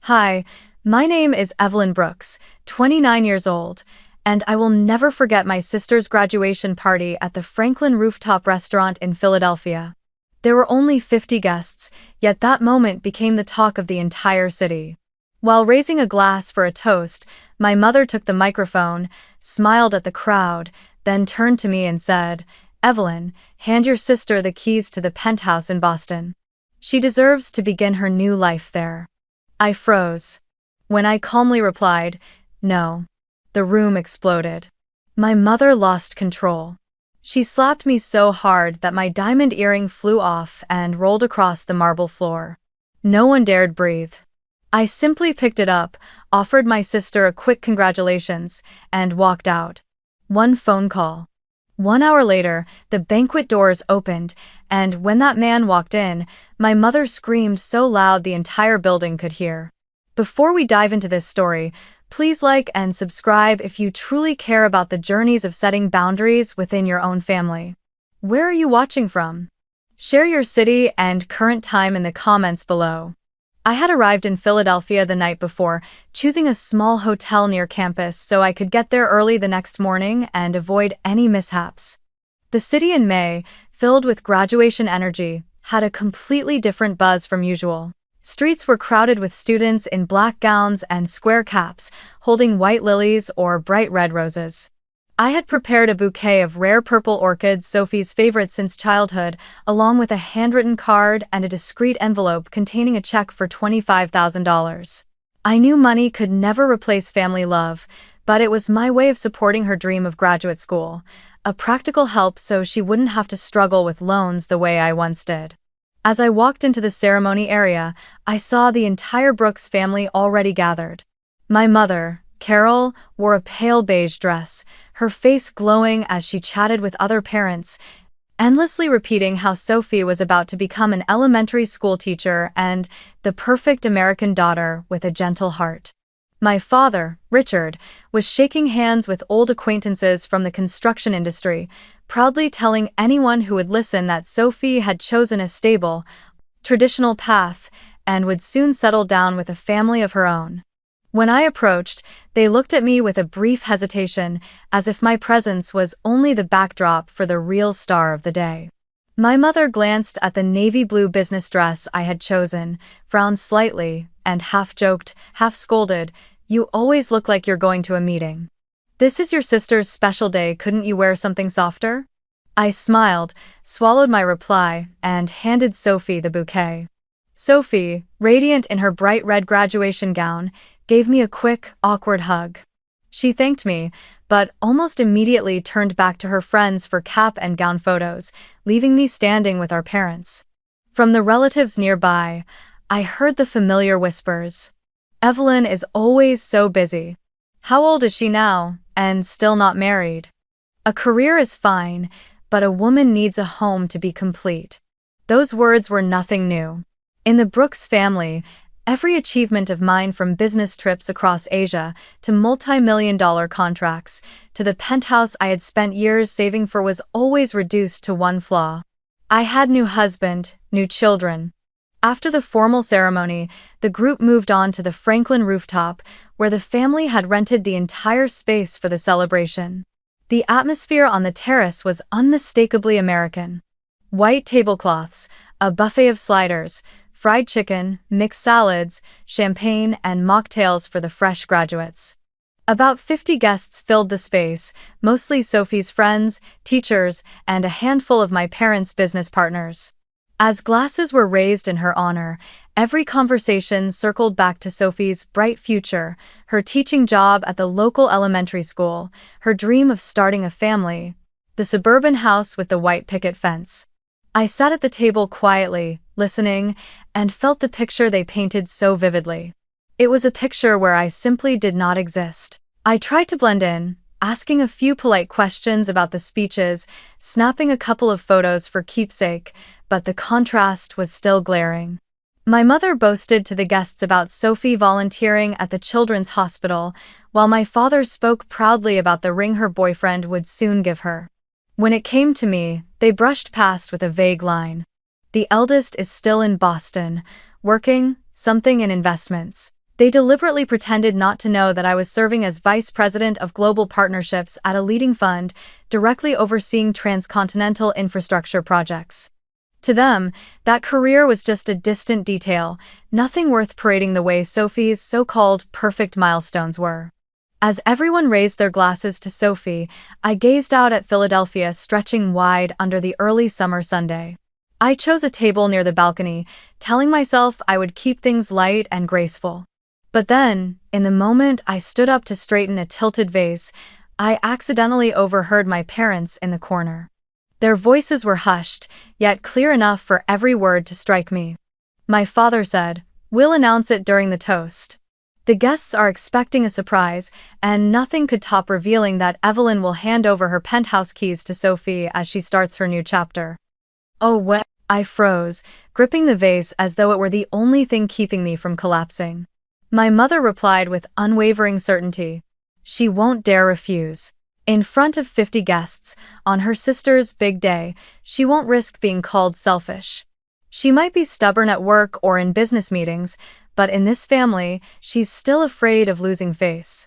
Hi, my name is Evelyn Brooks, 29 years old, and I will never forget my sister's graduation party at the Franklin Rooftop Restaurant in Philadelphia. There were only 50 guests, yet that moment became the talk of the entire city. While raising a glass for a toast, my mother took the microphone, smiled at the crowd, then turned to me and said, "Evelyn, hand your sister the keys to the Penthouse in Boston. She deserves to begin her new life there." I froze. When I calmly replied, "No," the room exploded. My mother lost control. She slapped me so hard that my diamond earring flew off and rolled across the marble floor. No one dared breathe. I simply picked it up, offered my sister a quick congratulations, and walked out. One phone call. 1 hour later, the banquet doors opened, and when that man walked in, my mother screamed so loud the entire building could hear. Before we dive into this story, please like and subscribe if you truly care about the journeys of setting boundaries within your own family. Where are you watching from? Share your city and current time in the comments below. I had arrived in Philadelphia the night before, choosing a small hotel near campus so I could get there early the next morning and avoid any mishaps. The city in May, filled with graduation energy, had a completely different buzz from usual. Streets were crowded with students in black gowns and square caps, holding white lilies or bright red roses. I had prepared a bouquet of rare purple orchids, Sophie's favorite since childhood, along with a handwritten card and a discreet envelope containing a check for $25,000. I knew money could never replace family love, but it was my way of supporting her dream of graduate school, a practical help so she wouldn't have to struggle with loans the way I once did. As I walked into the ceremony area, I saw the entire Brooks family already gathered. My mother, Carol, wore a pale beige dress, her face glowing as she chatted with other parents, endlessly repeating how Sophie was about to become an elementary school teacher and the perfect American daughter with a gentle heart. My father, Richard, was shaking hands with old acquaintances from the construction industry, proudly telling anyone who would listen that Sophie had chosen a stable, traditional path and would soon settle down with a family of her own. When I approached, they looked at me with a brief hesitation, as if my presence was only the backdrop for the real star of the day. My mother glanced at the navy blue business dress I had chosen, frowned slightly, and half joked, half scolded, "You always look like you're going to a meeting. This is your sister's special day, couldn't you wear something softer?" I smiled, swallowed my reply, and handed Sophie the bouquet. Sophie, radiant in her bright red graduation gown, gave me a quick, awkward hug. She thanked me, but almost immediately turned back to her friends for cap and gown photos, leaving me standing with our parents. From the relatives nearby, I heard the familiar whispers. "Evelyn is always so busy. How old is she now, and still not married? A career is fine, but a woman needs a home to be complete." Those words were nothing new. In the Brooks family, every achievement of mine, from business trips across Asia to multi-million-dollar contracts to the penthouse I had spent years saving for, was always reduced to one flaw. I had new husband, new children. After the formal ceremony, the group moved on to the Franklin rooftop, where the family had rented the entire space for the celebration. The atmosphere on the terrace was unmistakably American. White tablecloths, a buffet of sliders, fried chicken, mixed salads, champagne, and mocktails for the fresh graduates. About 50 guests filled the space, mostly Sophie's friends, teachers, and a handful of my parents' business partners. As glasses were raised in her honor, every conversation circled back to Sophie's bright future, her teaching job at the local elementary school, her dream of starting a family, the suburban house with the white picket fence. I sat at the table quietly, listening, and felt the picture they painted so vividly. It was a picture where I simply did not exist. I tried to blend in, asking a few polite questions about the speeches, snapping a couple of photos for keepsake, but the contrast was still glaring. My mother boasted to the guests about Sophie volunteering at the children's hospital, while my father spoke proudly about the ring her boyfriend would soon give her. When it came to me, they brushed past with a vague line. "The eldest is still in Boston, working, something in investments. They deliberately pretended not to know that I was serving as vice president of global partnerships at a leading fund, directly overseeing transcontinental infrastructure projects. To them, that career was just a distant detail, nothing worth parading the way Sophie's so-called perfect milestones were. As everyone raised their glasses to Sophie, I gazed out at Philadelphia stretching wide under the early summer Sunday. I chose a table near the balcony, telling myself I would keep things light and graceful. But then, in the moment I stood up to straighten a tilted vase, I accidentally overheard my parents in the corner. Their voices were hushed, yet clear enough for every word to strike me. My father said, "We'll announce it during the toast. The guests are expecting a surprise, and nothing could top revealing that Evelyn will hand over her penthouse keys to Sophie as she starts her new chapter." Oh, what? I froze, gripping the vase as though it were the only thing keeping me from collapsing. My mother replied with unwavering certainty. She won't dare refuse. In front of 50 guests, on her sister's big day, she won't risk being called selfish. She might be stubborn at work or in business meetings, but in this family, she's still afraid of losing face.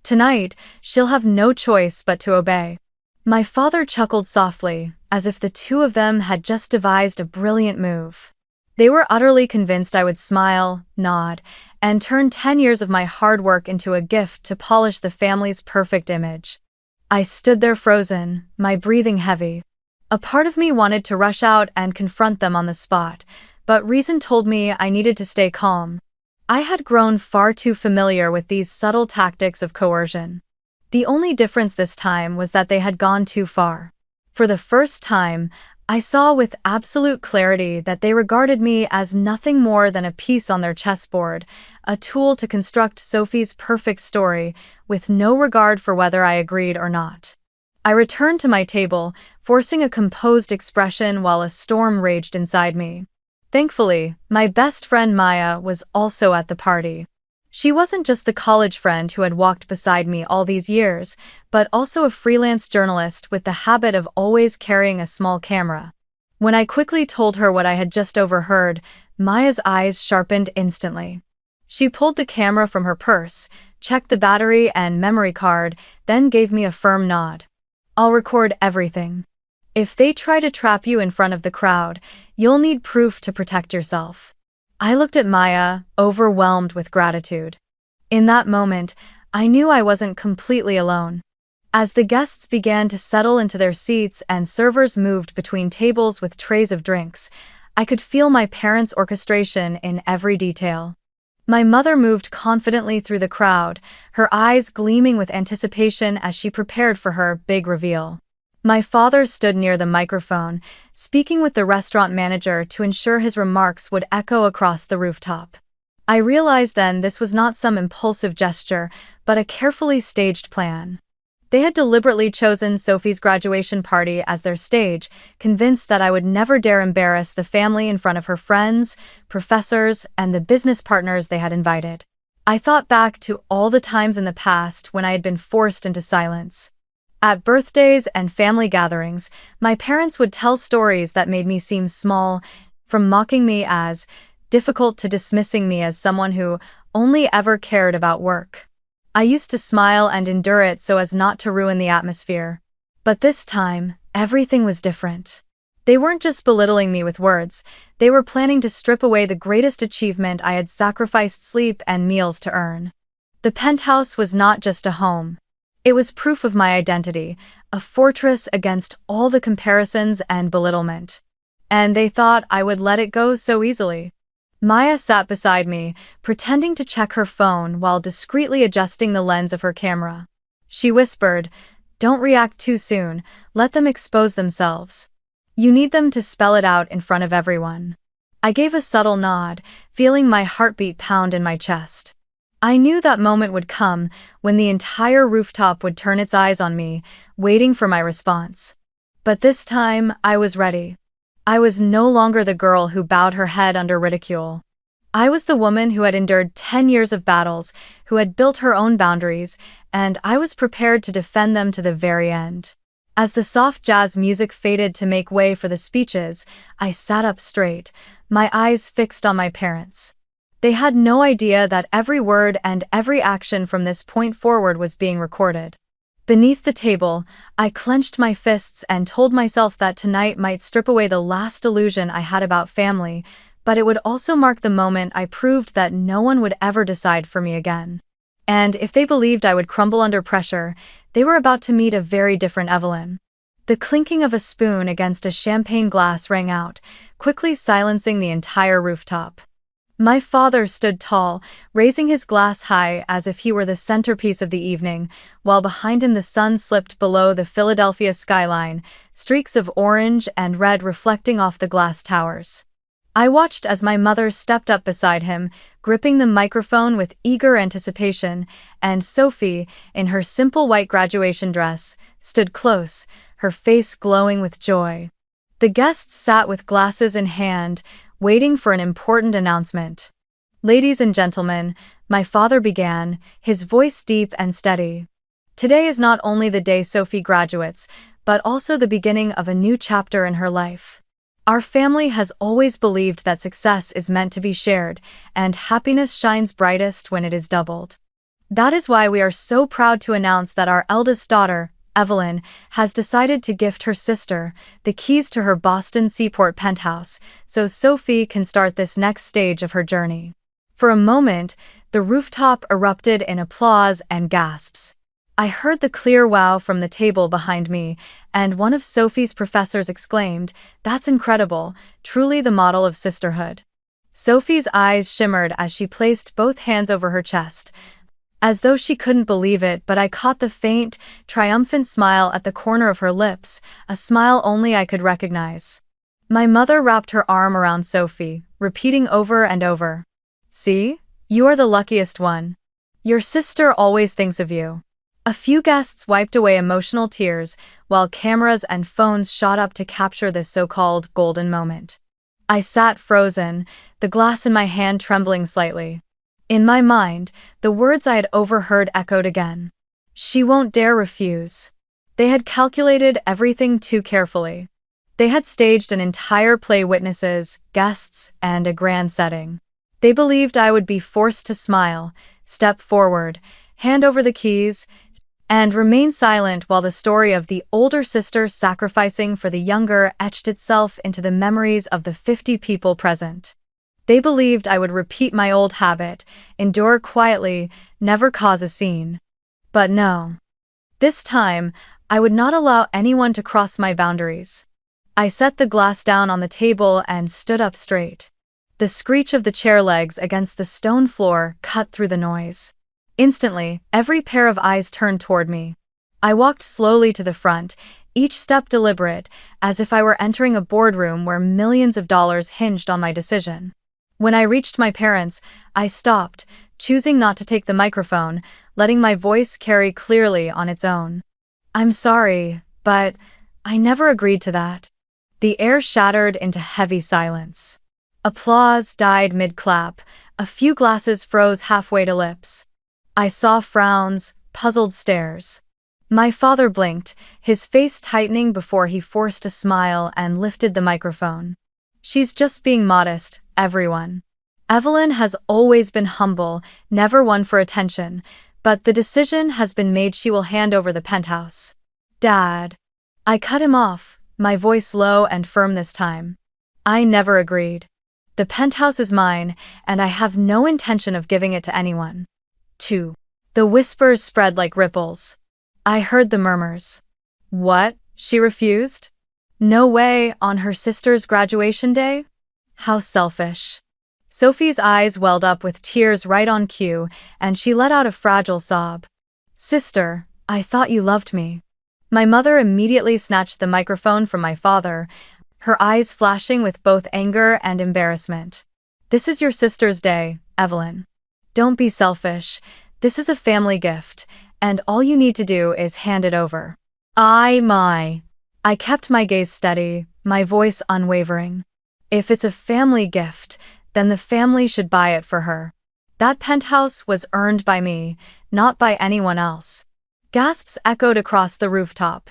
Tonight, she'll have no choice but to obey. My father chuckled softly, as if the two of them had just devised a brilliant move. They were utterly convinced I would smile, nod, and turn 10 years of my hard work into a gift to polish the family's perfect image. I stood there frozen, my breathing heavy. A part of me wanted to rush out and confront them on the spot, but reason told me I needed to stay calm. I had grown far too familiar with these subtle tactics of coercion. The only difference this time was that they had gone too far. For the first time, I saw with absolute clarity that they regarded me as nothing more than a piece on their chessboard, a tool to construct Sophie's perfect story, with no regard for whether I agreed or not. I returned to my table, forcing a composed expression while a storm raged inside me. Thankfully, my best friend Maya was also at the party. She wasn't just the college friend who had walked beside me all these years, but also a freelance journalist with the habit of always carrying a small camera. When I quickly told her what I had just overheard, Maya's eyes sharpened instantly. She pulled the camera from her purse, checked the battery and memory card, then gave me a firm nod. "I'll record everything. If they try to trap you in front of the crowd, you'll need proof to protect yourself." I looked at Maya, overwhelmed with gratitude. In that moment, I knew I wasn't completely alone. As the guests began to settle into their seats and servers moved between tables with trays of drinks, I could feel my parents' orchestration in every detail. My mother moved confidently through the crowd, her eyes gleaming with anticipation as she prepared for her big reveal. My father stood near the microphone, speaking with the restaurant manager to ensure his remarks would echo across the rooftop. I realized then this was not some impulsive gesture, but a carefully staged plan. They had deliberately chosen Sophie's graduation party as their stage, convinced that I would never dare embarrass the family in front of her friends, professors, and the business partners they had invited. I thought back to all the times in the past when I had been forced into silence. At birthdays and family gatherings, my parents would tell stories that made me seem small, from mocking me as difficult to dismissing me as someone who only ever cared about work. I used to smile and endure it so as not to ruin the atmosphere. But this time, everything was different. They weren't just belittling me with words, they were planning to strip away the greatest achievement I had sacrificed sleep and meals to earn. The penthouse was not just a home. It was proof of my identity, a fortress against all the comparisons and belittlement. And they thought I would let it go so easily. Maya sat beside me, pretending to check her phone while discreetly adjusting the lens of her camera. She whispered, "Don't react too soon, let them expose themselves. You need them to spell it out in front of everyone." I gave a subtle nod, feeling my heartbeat pound in my chest. I knew that moment would come when the entire rooftop would turn its eyes on me, waiting for my response. But this time, I was ready. I was no longer the girl who bowed her head under ridicule. I was the woman who had endured 10 years of battles, who had built her own boundaries, and I was prepared to defend them to the very end. As the soft jazz music faded to make way for the speeches, I sat up straight, my eyes fixed on my parents. They had no idea that every word and every action from this point forward was being recorded. Beneath the table, I clenched my fists and told myself that tonight might strip away the last illusion I had about family, but it would also mark the moment I proved that no one would ever decide for me again. And if they believed I would crumble under pressure, they were about to meet a very different Evelyn. The clinking of a spoon against a champagne glass rang out, quickly silencing the entire rooftop. My father stood tall, raising his glass high as if he were the centerpiece of the evening, while behind him the sun slipped below the Philadelphia skyline, streaks of orange and red reflecting off the glass towers. I watched as my mother stepped up beside him, gripping the microphone with eager anticipation, and Sophie, in her simple white graduation dress, stood close, her face glowing with joy. The guests sat with glasses in hand, waiting for an important announcement. "Ladies and gentlemen," my father began, his voice deep and steady. "Today is not only the day Sophie graduates, but also the beginning of a new chapter in her life. Our family has always believed that success is meant to be shared, and happiness shines brightest when it is doubled. That is why we are so proud to announce that our eldest daughter, Evelyn, has decided to gift her sister the keys to her Boston Seaport penthouse, so Sophie can start this next stage of her journey." For a moment, the rooftop erupted in applause and gasps. I heard the clear wow from the table behind me, and one of Sophie's professors exclaimed, "That's incredible, truly the model of sisterhood." Sophie's eyes shimmered as she placed both hands over her chest, as though she couldn't believe it, but I caught the faint, triumphant smile at the corner of her lips, a smile only I could recognize. My mother wrapped her arm around Sophie, repeating over and over, "See? You are the luckiest one. Your sister always thinks of you." A few guests wiped away emotional tears, while cameras and phones shot up to capture this so-called golden moment. I sat frozen, the glass in my hand trembling slightly. In my mind, the words I had overheard echoed again. "She won't dare refuse." They had calculated everything too carefully. They had staged an entire play, witnesses, guests, and a grand setting. They believed I would be forced to smile, step forward, hand over the keys, and remain silent while the story of the older sister sacrificing for the younger etched itself into the memories of the 50 people present. They believed I would repeat my old habit, endure quietly, never cause a scene. But no. This time, I would not allow anyone to cross my boundaries. I set the glass down on the table and stood up straight. The screech of the chair legs against the stone floor cut through the noise. Instantly, every pair of eyes turned toward me. I walked slowly to the front, each step deliberate, as if I were entering a boardroom where millions of dollars hinged on my decision. When I reached my parents, I stopped, choosing not to take the microphone, letting my voice carry clearly on its own. "I'm sorry, but I never agreed to that." The air shattered into heavy silence. Applause died mid-clap, a few glasses froze halfway to lips. I saw frowns, puzzled stares. My father blinked, his face tightening before he forced a smile and lifted the microphone. "She's just being modest, everyone. Evelyn has always been humble, never one for attention, but the decision has been made. She will hand over the penthouse." "Dad." I cut him off, my voice low and firm this time. "I never agreed. The penthouse is mine, and I have no intention of giving it to anyone." 2. The whispers spread like ripples. I heard the murmurs. "What? She refused? No way, on her sister's graduation day? How selfish." Sophie's eyes welled up with tears right on cue, and she let out a fragile sob. "Sister, I thought you loved me." My mother immediately snatched the microphone from my father, her eyes flashing with both anger and embarrassment. "This is your sister's day, Evelyn. Don't be selfish. This is a family gift, and all you need to do is hand it over." I kept my gaze steady, my voice unwavering. If it's a family gift, then the family should buy it for her. That penthouse was earned by me, not by anyone else. Gasps echoed across the rooftop.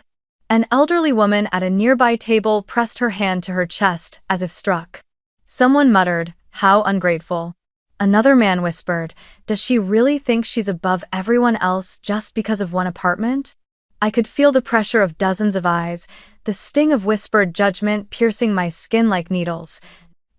An elderly woman at a nearby table pressed her hand to her chest as if struck. Someone muttered, "How ungrateful." Another man whispered, "Does she really think she's above everyone else just because of one apartment?" I could feel the pressure of dozens of eyes, the sting of whispered judgment piercing my skin like needles.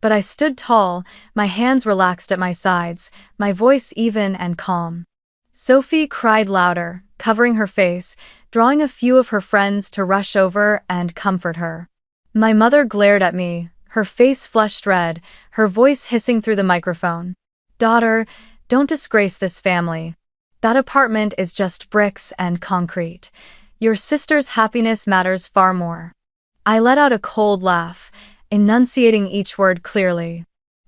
But I stood tall, my hands relaxed at my sides, my voice even and calm. Sophie cried louder, covering her face, drawing a few of her friends to rush over and comfort her. My mother glared at me, her face flushed red, her voice hissing through the microphone. "Daughter, don't disgrace this family. That apartment is just bricks and concrete. Your sister's happiness matters far more." I let out a cold laugh, enunciating each word clearly.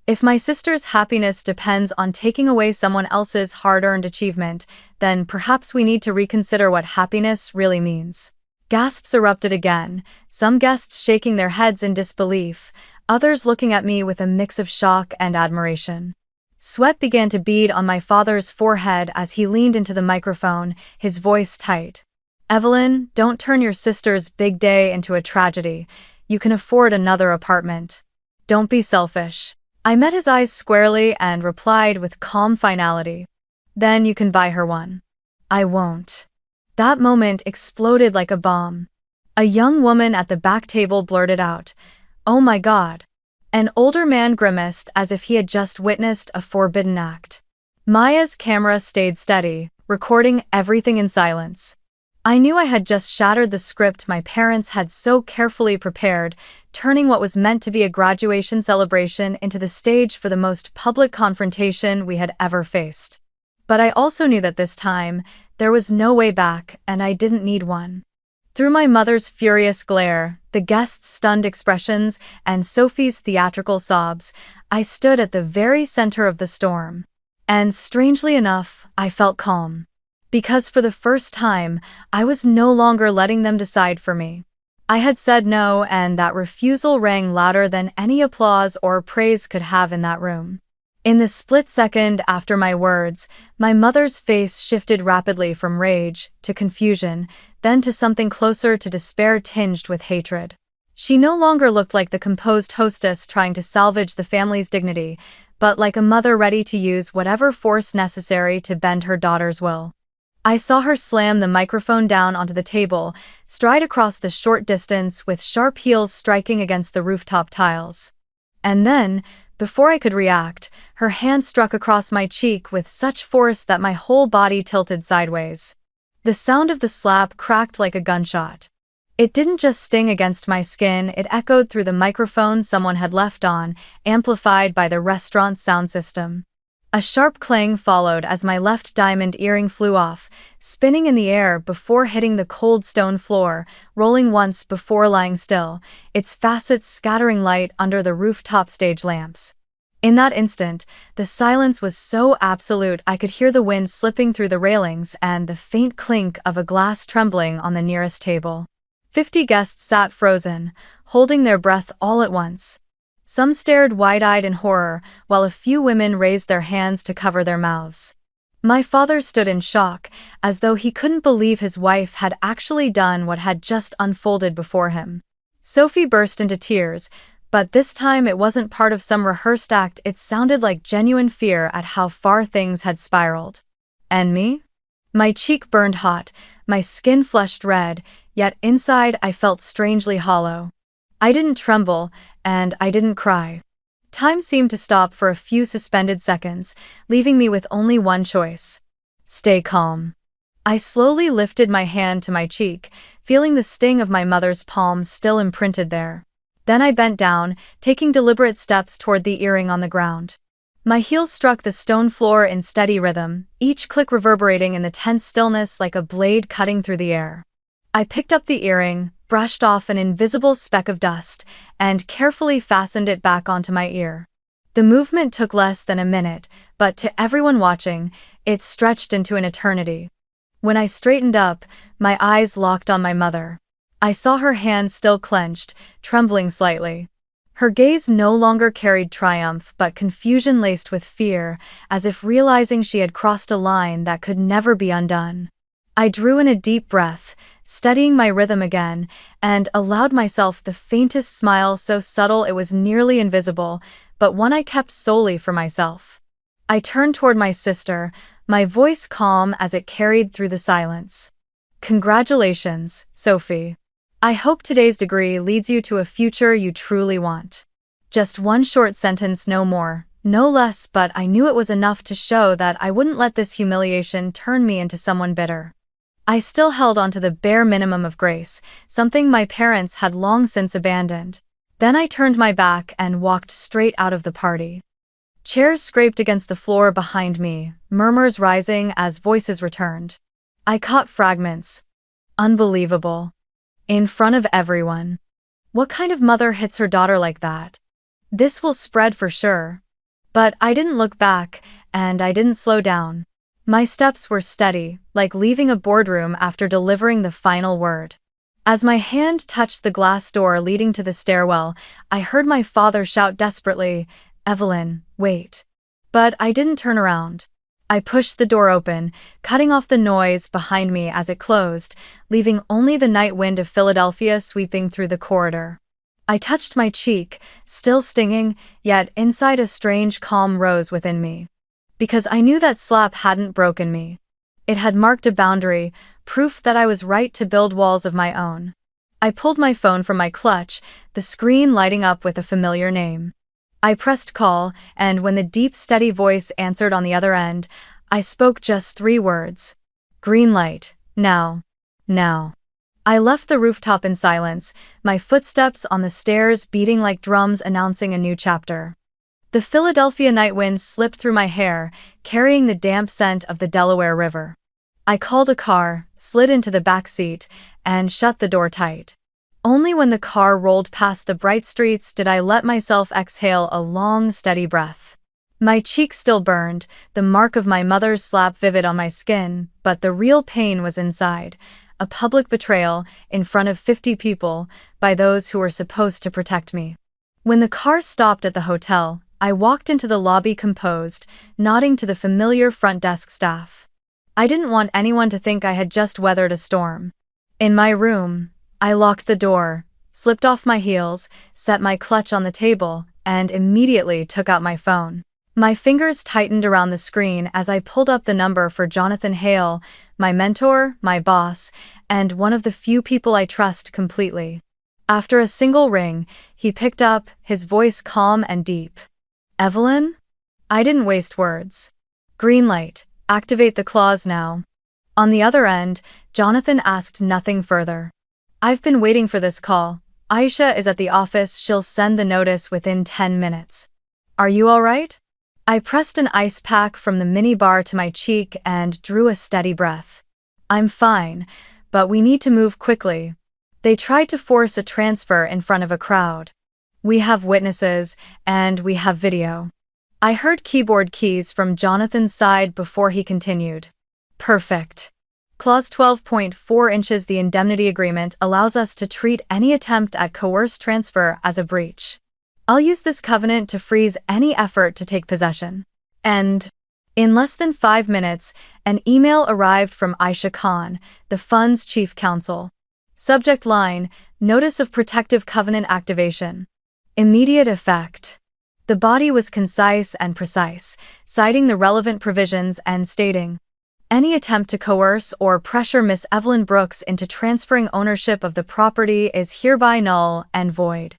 If my sister's happiness depends on taking away someone else's hard-earned achievement, then perhaps we need to reconsider what happiness really means. Gasps erupted again, some guests shaking their heads in disbelief, others looking at me with a mix of shock and admiration. Sweat began to bead on my father's forehead as he leaned into the microphone, his voice tight. "Evelyn, don't turn your sister's big day into a tragedy. You can afford another apartment. Don't be selfish." I met his eyes squarely and replied with calm finality. "Then you can buy her one." "I won't." That moment exploded like a bomb. A young woman at the back table blurted out, "Oh my God." An older man grimaced as if he had just witnessed a forbidden act. Maya's camera stayed steady, recording everything in silence. I knew I had just shattered the script my parents had so carefully prepared, turning what was meant to be a graduation celebration into the stage for the most public confrontation we had ever faced. But I also knew that this time, there was no way back, and I didn't need one. Through my mother's furious glare, the guests' stunned expressions, and Sophie's theatrical sobs, I stood at the very center of the storm. And strangely enough, I felt calm. Because for the first time, I was no longer letting them decide for me. I had said no, and that refusal rang louder than any applause or praise could have in that room. In the split second after my words, my mother's face shifted rapidly from rage to confusion, then to something closer to despair tinged with hatred. She no longer looked like the composed hostess trying to salvage the family's dignity, but like a mother ready to use whatever force necessary to bend her daughter's will. I saw her slam the microphone down onto the table, stride across the short distance with sharp heels striking against the rooftop tiles. And then, before I could react, her hand struck across my cheek with such force that my whole body tilted sideways. The sound of the slap cracked like a gunshot. It didn't just sting against my skin, it echoed through the microphone someone had left on, amplified by the restaurant's sound system. A sharp clang followed as my left diamond earring flew off, spinning in the air before hitting the cold stone floor, rolling once before lying still, its facets scattering light under the rooftop stage lamps. In that instant, the silence was so absolute I could hear the wind slipping through the railings and the faint clink of a glass trembling on the nearest table. 50 guests sat frozen, holding their breath all at once. Some stared wide-eyed in horror, while a few women raised their hands to cover their mouths. My father stood in shock, as though he couldn't believe his wife had actually done what had just unfolded before him. Sophie burst into tears, but this time it wasn't part of some rehearsed act, it sounded like genuine fear at how far things had spiraled. And me? My cheek burned hot, my skin flushed red, yet inside I felt strangely hollow. I didn't tremble, and I didn't cry. Time seemed to stop for a few suspended seconds, leaving me with only one choice. Stay calm. I slowly lifted my hand to my cheek, feeling the sting of my mother's palm still imprinted there. Then I bent down, taking deliberate steps toward the earring on the ground. My heels struck the stone floor in steady rhythm, each click reverberating in the tense stillness like a blade cutting through the air. I picked up the earring, brushed off an invisible speck of dust, and carefully fastened it back onto my ear. The movement took less than a minute, but to everyone watching, it stretched into an eternity. When I straightened up, my eyes locked on my mother. I saw her hand still clenched, trembling slightly. Her gaze no longer carried triumph but confusion laced with fear, as if realizing she had crossed a line that could never be undone. I drew in a deep breath, steadying my rhythm again, and allowed myself the faintest smile so subtle it was nearly invisible, but one I kept solely for myself. I turned toward my sister, my voice calm as it carried through the silence. Congratulations, Sophie. I hope today's degree leads you to a future you truly want. Just one short sentence, no more, no less, but I knew it was enough to show that I wouldn't let this humiliation turn me into someone bitter. I still held on to the bare minimum of grace, something my parents had long since abandoned. Then I turned my back and walked straight out of the party. Chairs scraped against the floor behind me, murmurs rising as voices returned. I caught fragments. Unbelievable. In front of everyone. What kind of mother hits her daughter like that? This will spread for sure. But I didn't look back, and I didn't slow down. My steps were steady, like leaving a boardroom after delivering the final word. As my hand touched the glass door leading to the stairwell, I heard my father shout desperately, "Evelyn, wait." But I didn't turn around. I pushed the door open, cutting off the noise behind me as it closed, leaving only the night wind of Philadelphia sweeping through the corridor. I touched my cheek, still stinging, yet inside a strange calm rose within me. Because I knew that slap hadn't broken me. It had marked a boundary, proof that I was right to build walls of my own. I pulled my phone from my clutch, the screen lighting up with a familiar name. I pressed call, and when the deep, steady voice answered on the other end, I spoke just 3 words. Green light, now. Now. I left the rooftop in silence, my footsteps on the stairs beating like drums announcing a new chapter. The Philadelphia night wind slipped through my hair, carrying the damp scent of the Delaware River. I called a car, slid into the back seat, and shut the door tight. Only when the car rolled past the bright streets did I let myself exhale a long, steady breath. My cheek still burned, the mark of my mother's slap vivid on my skin, but the real pain was inside. A public betrayal, in front of 50 people, by those who were supposed to protect me. When the car stopped at the hotel, I walked into the lobby composed, nodding to the familiar front desk staff. I didn't want anyone to think I had just weathered a storm. In my room, I locked the door, slipped off my heels, set my clutch on the table, and immediately took out my phone. My fingers tightened around the screen as I pulled up the number for Jonathan Hale, my mentor, my boss, and one of the few people I trust completely. After a single ring, he picked up, his voice calm and deep. "Evelyn?" I didn't waste words. "Green light, activate the clause now." On the other end, Jonathan asked nothing further. "I've been waiting for this call. Aisha is at the office, she'll send the notice within 10 minutes. Are you all right?" I pressed an ice pack from the minibar to my cheek and drew a steady breath. "I'm fine, but we need to move quickly. They tried to force a transfer in front of a crowd. We have witnesses, and we have video." I heard keyboard keys from Jonathan's side before he continued. "Perfect. Clause 12.4 inches. The indemnity agreement allows us to treat any attempt at coerced transfer as a breach. I'll use this covenant to freeze any effort to take possession." And in less than 5 minutes, an email arrived from Aisha Khan, the fund's chief counsel. Subject line, Notice of Protective Covenant Activation. Immediate effect. The body was concise and precise, citing the relevant provisions and stating, "Any attempt to coerce or pressure Miss Evelyn Brooks into transferring ownership of the property is hereby null and void.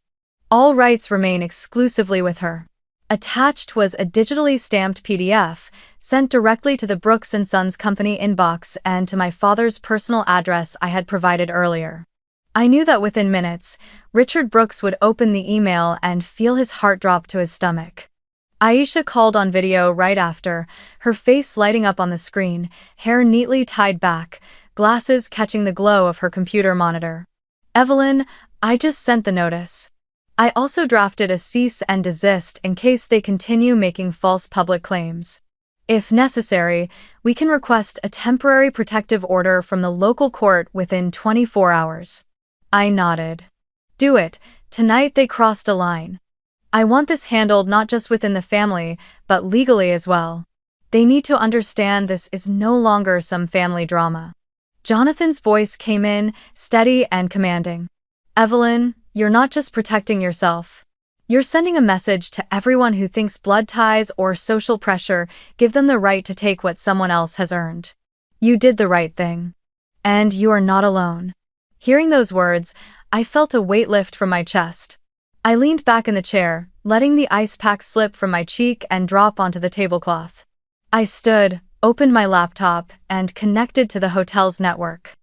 All rights remain exclusively with her." Attached was a digitally stamped PDF, sent directly to the Brooks & Sons Company inbox and to my father's personal address I had provided earlier. I knew that within minutes, Richard Brooks would open the email and feel his heart drop to his stomach. Aisha called on video right after, her face lighting up on the screen, hair neatly tied back, glasses catching the glow of her computer monitor. "Evelyn, I just sent the notice. I also drafted a cease and desist in case they continue making false public claims. If necessary, we can request a temporary protective order from the local court within 24 hours. I nodded. "Do it. Tonight they crossed a line. I want this handled not just within the family, but legally as well. They need to understand this is no longer some family drama." Jonathan's voice came in, steady and commanding. "Evelyn, you're not just protecting yourself. You're sending a message to everyone who thinks blood ties or social pressure give them the right to take what someone else has earned. You did the right thing. And you are not alone. Hearing those words, I felt a weight lift from my chest. I leaned back in the chair, letting the ice pack slip from my cheek and drop onto the tablecloth. I stood, opened my laptop, and connected to the hotel's network.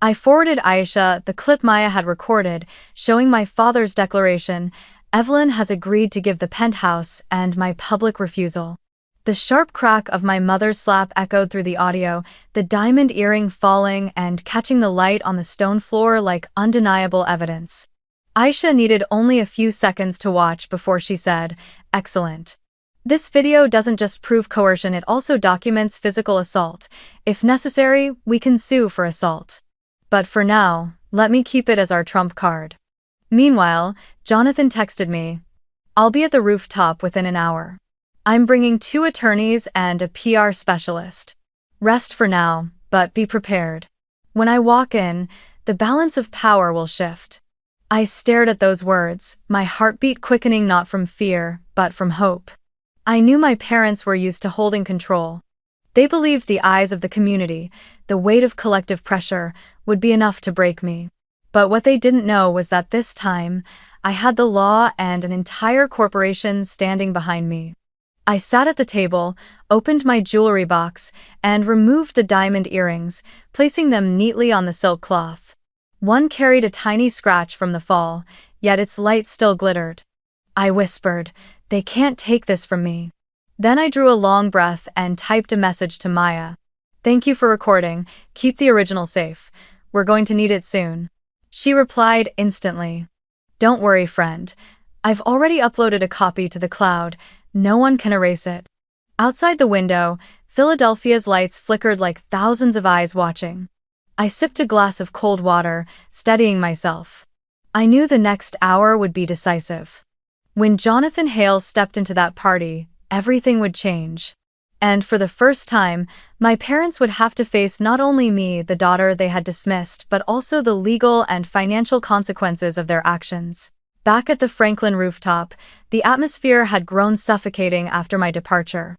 I forwarded Aisha the clip Maya had recorded, showing my father's declaration, "Evelyn has agreed to give the penthouse," and my public refusal. The sharp crack of my mother's slap echoed through the audio, the diamond earring falling and catching the light on the stone floor like undeniable evidence. Aisha needed only a few seconds to watch before she said, "Excellent. This video doesn't just prove coercion, it also documents physical assault. If necessary, we can sue for assault. But for now, let me keep it as our trump card." Meanwhile, Jonathan texted me, "I'll be at the rooftop within an hour. I'm bringing 2 attorneys and a PR specialist. Rest for now, but be prepared. When I walk in, the balance of power will shift." I stared at those words, my heartbeat quickening not from fear, but from hope. I knew my parents were used to holding control. They believed the eyes of the community, the weight of collective pressure, would be enough to break me. But what they didn't know was that this time, I had the law and an entire corporation standing behind me. I sat at the table, opened my jewelry box, and removed the diamond earrings, placing them neatly on the silk cloth. One carried a tiny scratch from the fall, yet its light still glittered. I whispered, "They can't take this from me." Then I drew a long breath and typed a message to Maya. "Thank you for recording. Keep the original safe. We're going to need it soon." She replied instantly, "Don't worry, friend. I've already uploaded a copy to the cloud. No one can erase it." Outside the window, Philadelphia's lights flickered like thousands of eyes watching. I sipped a glass of cold water, steadying myself. I knew the next hour would be decisive. When Jonathan Hale stepped into that party, everything would change. And for the first time, my parents would have to face not only me, the daughter they had dismissed, but also the legal and financial consequences of their actions. Back at the Franklin rooftop, the atmosphere had grown suffocating after my departure.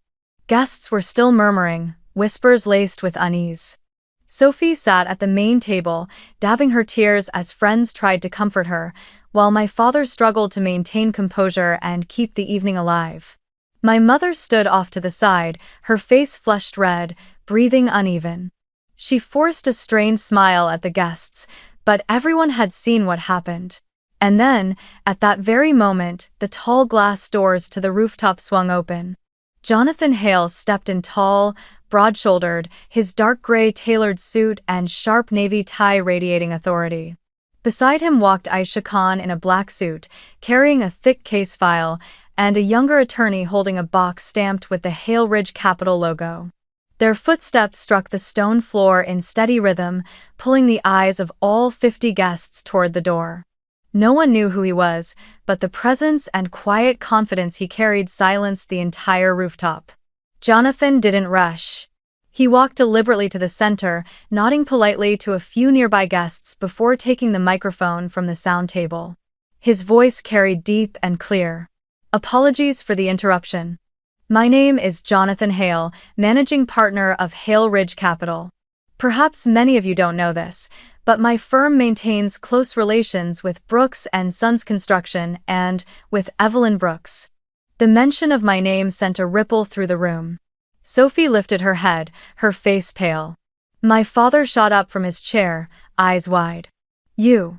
Guests were still murmuring, whispers laced with unease. Sophie sat at the main table, dabbing her tears as friends tried to comfort her, while my father struggled to maintain composure and keep the evening alive. My mother stood off to the side, her face flushed red, breathing uneven. She forced a strained smile at the guests, but everyone had seen what happened. And then, at that very moment, the tall glass doors to the rooftop swung open. Jonathan Hale stepped in tall, broad-shouldered, his dark gray tailored suit and sharp navy tie radiating authority. Beside him walked Aisha Khan in a black suit, carrying a thick case file, and a younger attorney holding a box stamped with the Hale Ridge Capital logo. Their footsteps struck the stone floor in steady rhythm, pulling the eyes of all 50 guests toward the door. No one knew who he was, but the presence and quiet confidence he carried silenced the entire rooftop. Jonathan didn't rush. He walked deliberately to the center, nodding politely to a few nearby guests before taking the microphone from the sound table. His voice carried deep and clear. "Apologies for the interruption. My name is Jonathan Hale, managing partner of Hale Ridge Capital. Perhaps many of you don't know this, but my firm maintains close relations with Brooks and Sons Construction and with Evelyn Brooks." The mention of my name sent a ripple through the room. Sophie lifted her head, her face pale. My father shot up from his chair, eyes wide. "You?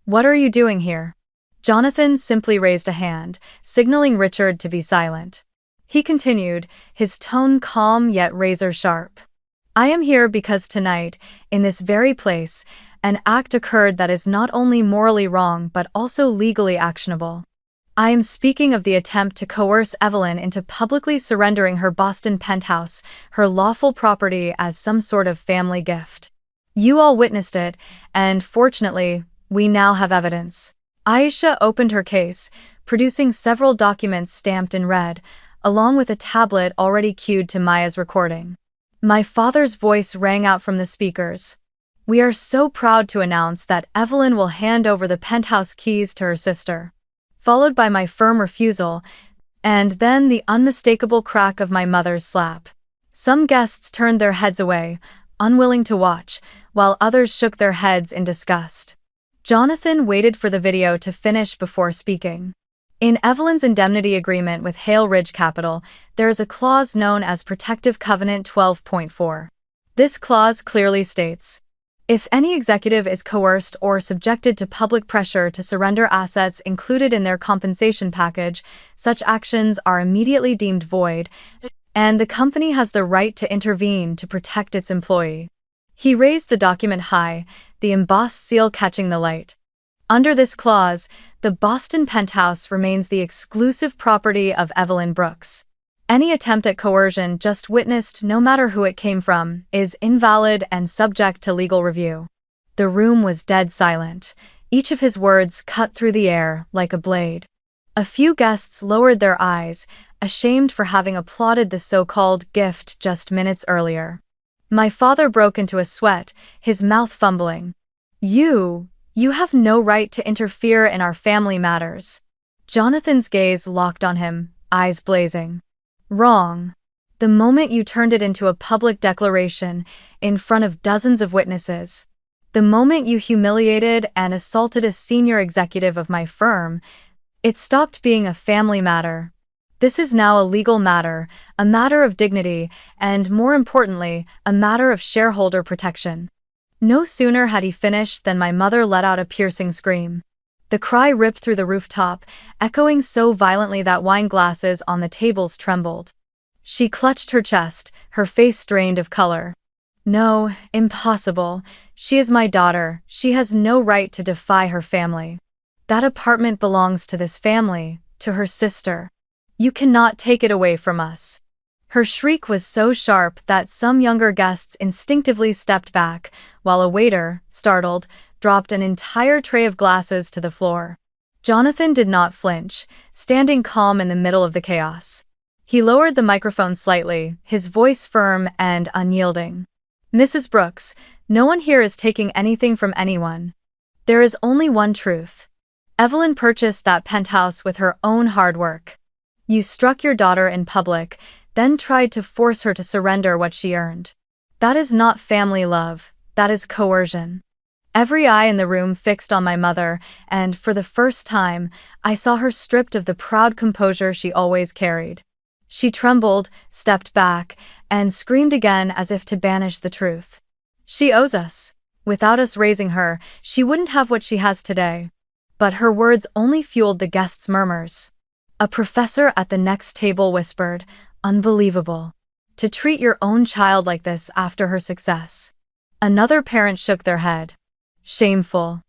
What are you doing here?" Jonathan simply raised a hand, signaling Richard to be silent. He continued, his tone calm yet razor-sharp. "I am here because tonight, in this very place, an act occurred that is not only morally wrong but also legally actionable. I am speaking of the attempt to coerce Evelyn into publicly surrendering her Boston penthouse, her lawful property, as some sort of family gift. You all witnessed it, and fortunately, we now have evidence." Aisha opened her case, producing several documents stamped in red, along with a tablet already queued to Maya's recording. My father's voice rang out from the speakers. "We are so proud to announce that Evelyn will hand over the penthouse keys to her sister. followed by my firm refusal, and then the unmistakable crack of my mother's slap. Some guests turned their heads away, unwilling to watch, while others shook their heads in disgust. Jonathan waited for the video to finish before speaking. In Evelyn's indemnity agreement with Hale Ridge Capital, there is a clause known as Protective Covenant 12.4. This clause clearly states, if any executive is coerced or subjected to public pressure to surrender assets included in their compensation package, such actions are immediately deemed void, and the company has the right to intervene to protect its employee. He raised the document high, the embossed seal catching the light. Under this clause, the Boston Penthouse remains the exclusive property of Evelyn Brooks. Any attempt at coercion just witnessed, no matter who it came from, is invalid and subject to legal review. The room was dead silent, each of his words cut through the air like a blade. A few guests lowered their eyes, ashamed for having applauded the so-called gift just minutes earlier. My father broke into a sweat, his mouth fumbling. You have no right to interfere in our family matters." Jonathan's gaze locked on him, eyes blazing. "Wrong. The moment you turned it into a public declaration, in front of dozens of witnesses. The moment you humiliated and assaulted a senior executive of my firm, it stopped being a family matter. This is now a legal matter, a matter of dignity, and more importantly, a matter of shareholder protection." No sooner had he finished than my mother let out a piercing scream. The cry ripped through the rooftop, echoing so violently that wine glasses on the tables trembled. She clutched her chest, her face drained of color. "No, impossible. She is my daughter. She has no right to defy her family. That apartment belongs to this family, to her sister. You cannot take it away from us." Her shriek was so sharp that some younger guests instinctively stepped back, while a waiter, startled, dropped an entire tray of glasses to the floor. Jonathan did not flinch, standing calm in the middle of the chaos. He lowered the microphone slightly, his voice firm and unyielding. "Mrs. Brooks, no one here is taking anything from anyone. There is only one truth. Evelyn purchased that penthouse with her own hard work. You struck your daughter in public, then tried to force her to surrender what she earned. That is not family love, that is coercion." Every eye in the room fixed on my mother, and for the first time, I saw her stripped of the proud composure she always carried. She trembled, stepped back, and screamed again as if to banish the truth. "She owes us. Without us raising her, she wouldn't have what she has today." But her words only fueled the guests' murmurs. A professor at the next table whispered, "Unbelievable. To treat your own child like this after her success." Another parent shook their head. "Shameful."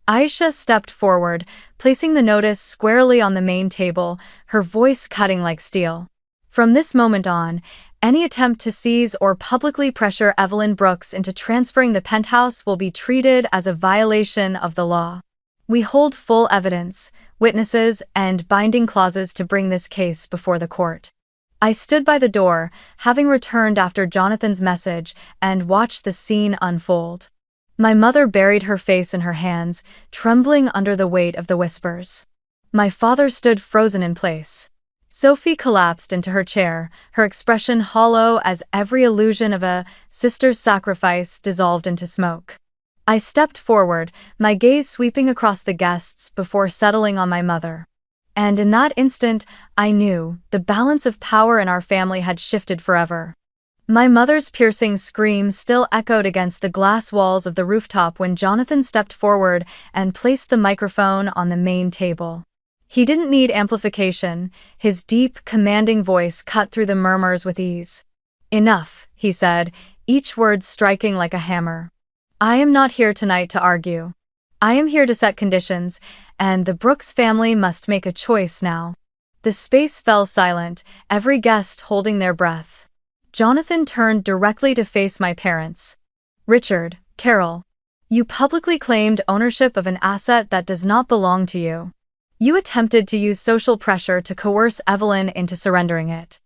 Aisha stepped forward, placing the notice squarely on the main table, her voice cutting like steel. "From this moment on, any attempt to seize or publicly pressure Evelyn Brooks into transferring the penthouse will be treated as a violation of the law. We hold full evidence, witnesses, and binding clauses to bring this case before the court." I stood by the door, having returned after Jonathan's message, and watched the scene unfold. My mother buried her face in her hands, trembling under the weight of the whispers. My father stood frozen in place. Sophie collapsed into her chair, her expression hollow as every illusion of a sister's sacrifice dissolved into smoke. I stepped forward, my gaze sweeping across the guests before settling on my mother. And in that instant, I knew the balance of power in our family had shifted forever. My mother's piercing scream still echoed against the glass walls of the rooftop when Jonathan stepped forward and placed the microphone on the main table. He didn't need amplification, his deep, commanding voice cut through the murmurs with ease. "Enough," he said, each word striking like a hammer. "I am not here tonight to argue. I am here to set conditions, and the Brooks family must make a choice now." The space fell silent, every guest holding their breath. Jonathan turned directly to face my parents. "Richard, Carol, you publicly claimed ownership of an asset that does not belong to you. You attempted to use social pressure to coerce Evelyn into surrendering it.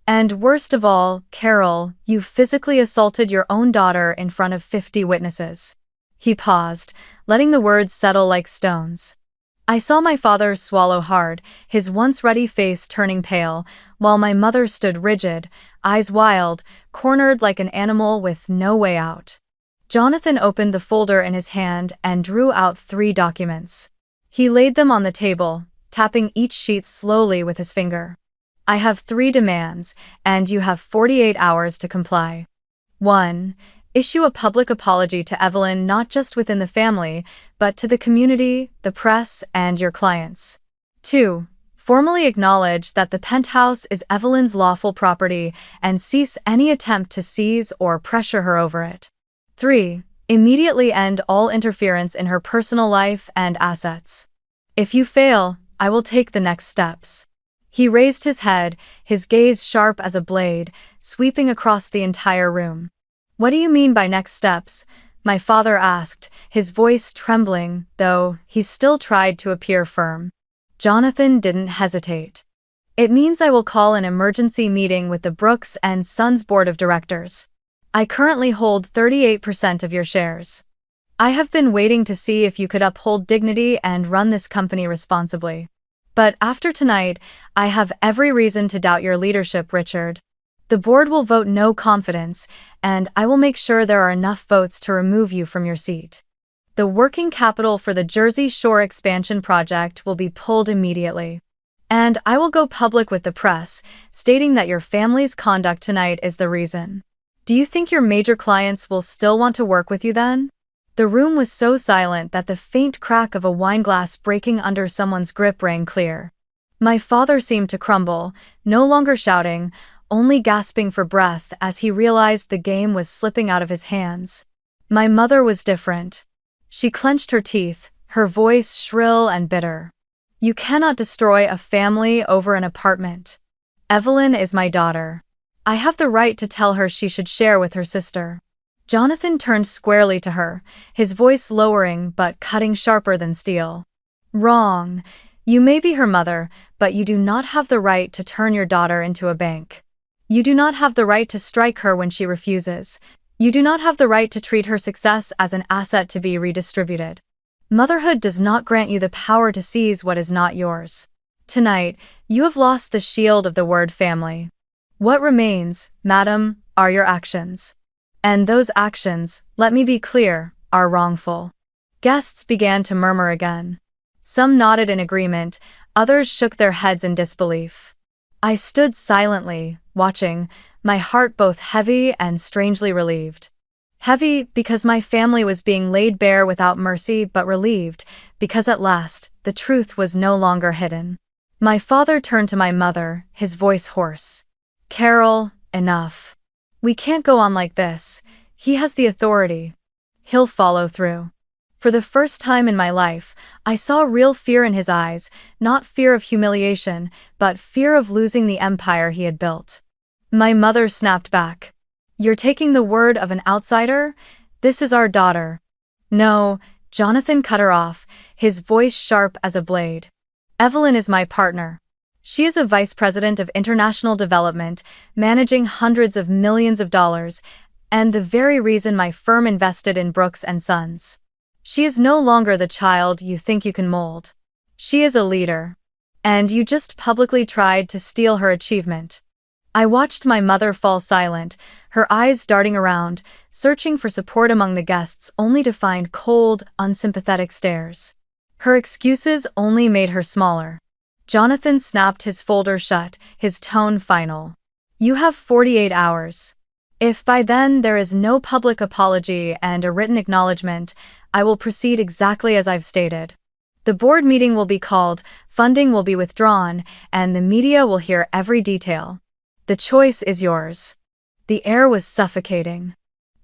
And worst of all, Carol, you physically assaulted your own daughter in front of 50 witnesses." He paused, letting the words settle like stones. I saw my father swallow hard, his once ruddy face turning pale, while my mother stood rigid, eyes wild, cornered like an animal with no way out. Jonathan opened the folder in his hand and drew out 3 documents. He laid them on the table, tapping each sheet slowly with his finger. I have 3 demands, and you have 48 hours to comply. 1. Issue a public apology to Evelyn, not just within the family, but to the community, the press, and your clients. 2. Formally acknowledge that the penthouse is Evelyn's lawful property and cease any attempt to seize or pressure her over it. 3. Immediately end all interference in her personal life and assets. If you fail, I will take the next steps. He raised his head, his gaze sharp as a blade, sweeping across the entire room. What do you mean by next steps? My father asked, his voice trembling, though he still tried to appear firm. Jonathan didn't hesitate. It means I will call an emergency meeting with the Brooks and Sons Board of Directors. I currently hold 38% of your shares. I have been waiting to see if you could uphold dignity and run this company responsibly. But after tonight, I have every reason to doubt your leadership, Richard. The board will vote no confidence, and I will make sure there are enough votes to remove you from your seat. The working capital for the Jersey Shore expansion project will be pulled immediately. And I will go public with the press, stating that your family's conduct tonight is the reason. Do you think your major clients will still want to work with you then? The room was so silent that the faint crack of a wineglass breaking under someone's grip rang clear. My father seemed to crumble, no longer shouting, only gasping for breath as he realized the game was slipping out of his hands. My mother was different. She clenched her teeth, her voice shrill and bitter. You cannot destroy a family over an apartment. Evelyn is my daughter. I have the right to tell her she should share with her sister. Jonathan turned squarely to her, his voice lowering but cutting sharper than steel. Wrong. You may be her mother, but you do not have the right to turn your daughter into a bank. You do not have the right to strike her when she refuses. You do not have the right to treat her success as an asset to be redistributed. Motherhood does not grant you the power to seize what is not yours. Tonight, you have lost the shield of the word family. What remains, madam, are your actions. And those actions, let me be clear, are wrongful. Guests began to murmur again. Some nodded in agreement, others shook their heads in disbelief. I stood silently, watching, my heart both heavy and strangely relieved. Heavy because my family was being laid bare without mercy, but relieved because at last, the truth was no longer hidden. My father turned to my mother, his voice hoarse. Carol, enough. We can't go on like this. He has the authority. He'll follow through. For the first time in my life, I saw real fear in his eyes, not fear of humiliation, but fear of losing the empire he had built. My mother snapped back. You're taking the word of an outsider? This is our daughter. No, Jonathan cut her off, his voice sharp as a blade. Evelyn is my partner. She is a vice president of international development, managing hundreds of millions of dollars, and the very reason my firm invested in Brooks and Sons. She is no longer the child you think you can mold. She is a leader. And you just publicly tried to steal her achievement. I watched my mother fall silent, her eyes darting around, searching for support among the guests only to find cold, unsympathetic stares. Her excuses only made her smaller. Jonathan snapped his folder shut, his tone final. You have 48 hours. If by then there is no public apology and a written acknowledgement, I will proceed exactly as I've stated. The board meeting will be called, funding will be withdrawn, and the media will hear every detail. The choice is yours. The air was suffocating.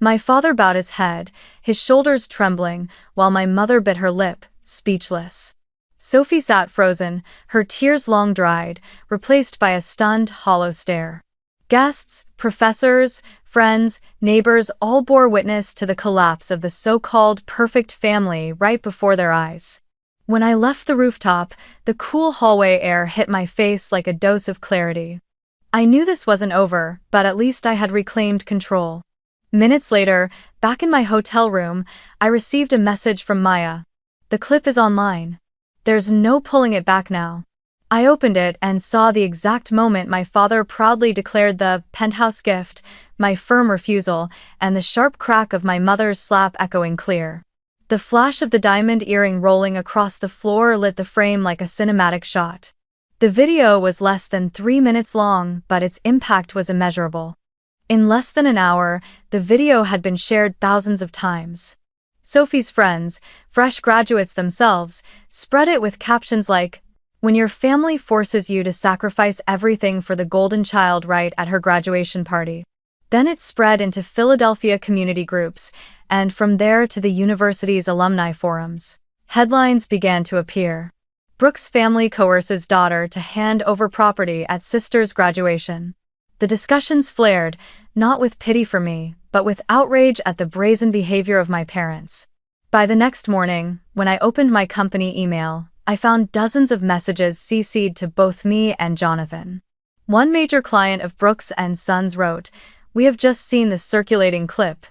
My father bowed his head, his shoulders trembling, while my mother bit her lip, speechless. Sophie sat frozen, her tears long dried, replaced by a stunned, hollow stare. Guests, professors, friends, neighbors all bore witness to the collapse of the so-called perfect family right before their eyes. When I left the rooftop, the cool hallway air hit my face like a dose of clarity. I knew this wasn't over, but at least I had reclaimed control. Minutes later, back in my hotel room, I received a message from Maya. The clip is online. There's no pulling it back now. I opened it and saw the exact moment my father proudly declared the Penthouse gift, my firm refusal, and the sharp crack of my mother's slap echoing clear. The flash of the diamond earring rolling across the floor lit the frame like a cinematic shot. The video was less than 3 minutes long, but its impact was immeasurable. In less than an hour, the video had been shared thousands of times. Sophie's friends, fresh graduates themselves, spread it with captions like, "When your family forces you to sacrifice everything for the golden child right at her graduation party." Then it spread into Philadelphia community groups, and from there to the university's alumni forums. Headlines began to appear. Brooks' family coerces daughter to hand over property at sister's graduation. The discussions flared, not with pity for me, but with outrage at the brazen behavior of my parents. By the next morning, when I opened my company email, I found dozens of messages CC'd to both me and Jonathan. One major client of Brooks and Sons wrote, "We have just seen the circulating clip.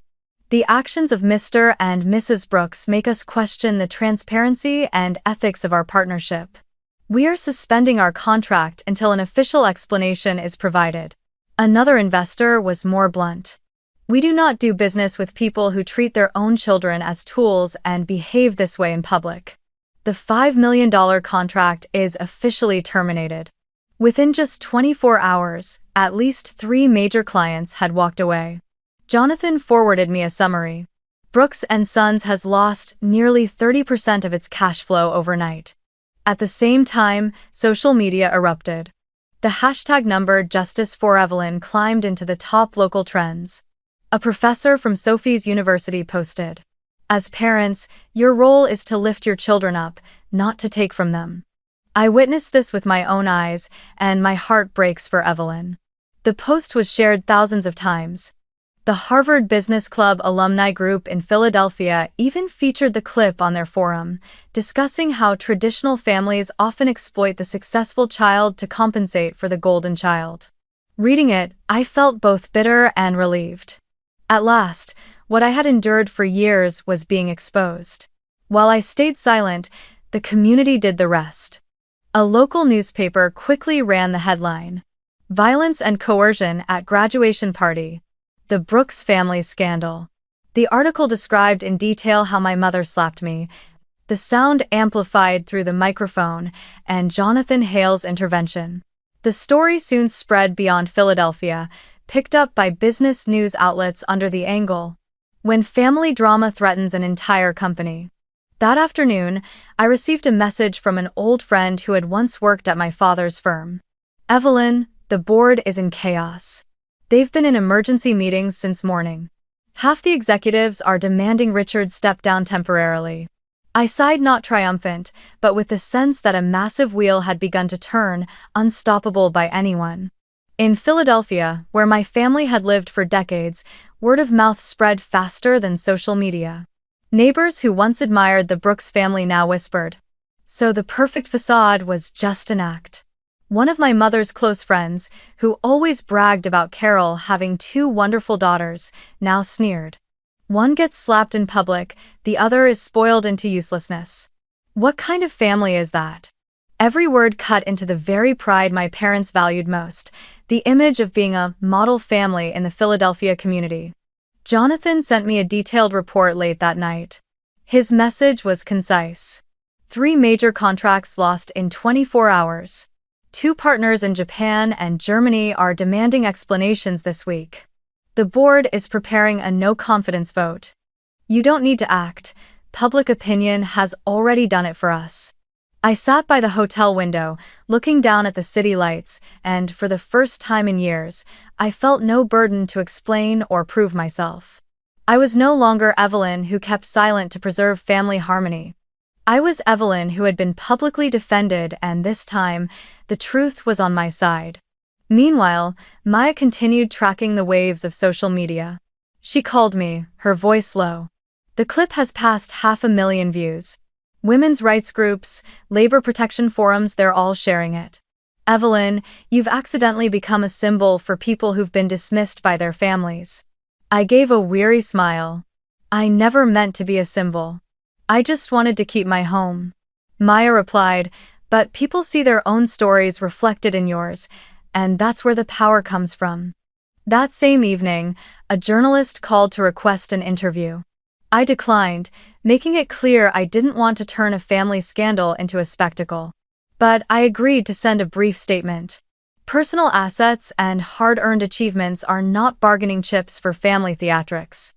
The actions of Mr. and Mrs. Brooks make us question the transparency and ethics of our partnership. We are suspending our contract until an official explanation is provided." Another investor was more blunt. "We do not do business with people who treat their own children as tools and behave this way in public. The $5 million contract is officially terminated." Within just 24 hours, at least 3 major clients had walked away. Jonathan forwarded me a summary. Brooks and Sons has lost nearly 30% of its cash flow overnight. At the same time, social media erupted. The hashtag number Justice for Evelyn climbed into the top local trends. A professor from Sophie's University posted, "As parents, your role is to lift your children up, not to take from them." I witnessed this with my own eyes, and my heart breaks for Evelyn. The post was shared thousands of times. The Harvard Business Club alumni group in Philadelphia even featured the clip on their forum, discussing how traditional families often exploit the successful child to compensate for the golden child. Reading it, I felt both bitter and relieved. At last, what I had endured for years was being exposed. While I stayed silent, the community did the rest. A local newspaper quickly ran the headline, "Violence and Coercion at Graduation Party. The Brooks Family Scandal." The article described in detail how my mother slapped me, the sound amplified through the microphone, and Jonathan Hale's intervention. The story soon spread beyond Philadelphia, picked up by business news outlets under the angle, "When family drama threatens an entire company." That afternoon, I received a message from an old friend who had once worked at my father's firm. "Evelyn, the board is in chaos. They've been in emergency meetings since morning. Half the executives are demanding Richard step down temporarily." I sighed, not triumphant, but with the sense that a massive wheel had begun to turn, unstoppable by anyone. In Philadelphia, where my family had lived for decades, word of mouth spread faster than social media. Neighbors who once admired the Brooks family now whispered, "So the perfect facade was just an act." One of my mother's close friends, who always bragged about Carol having 2 wonderful daughters, now sneered. "One gets slapped in public, the other is spoiled into uselessness. What kind of family is that?" Every word cut into the very pride my parents valued most, the image of being a model family in the Philadelphia community. Jonathan sent me a detailed report late that night. His message was concise. 3 major contracts lost in 24 hours. 2 partners in Japan and Germany are demanding explanations this week. The board is preparing a no-confidence vote. You don't need to act. Public opinion has already done it for us. I sat by the hotel window, looking down at the city lights, and for the first time in years, I felt no burden to explain or prove myself. I was no longer Evelyn who kept silent to preserve family harmony. I was Evelyn who had been publicly defended, and this time, the truth was on my side. Meanwhile, Maya continued tracking the waves of social media. She called me, her voice low. The clip has passed 500,000 views. Women's rights groups, labor protection forums, they're all sharing it. "Evelyn, you've accidentally become a symbol for people who've been dismissed by their families." I gave a weary smile. I never meant to be a symbol. I just wanted to keep my home. Maya replied, "But people see their own stories reflected in yours, and that's where the power comes from." That same evening, a journalist called to request an interview. I declined, making it clear I didn't want to turn a family scandal into a spectacle. But I agreed to send a brief statement. Personal assets and hard-earned achievements are not bargaining chips for family theatrics.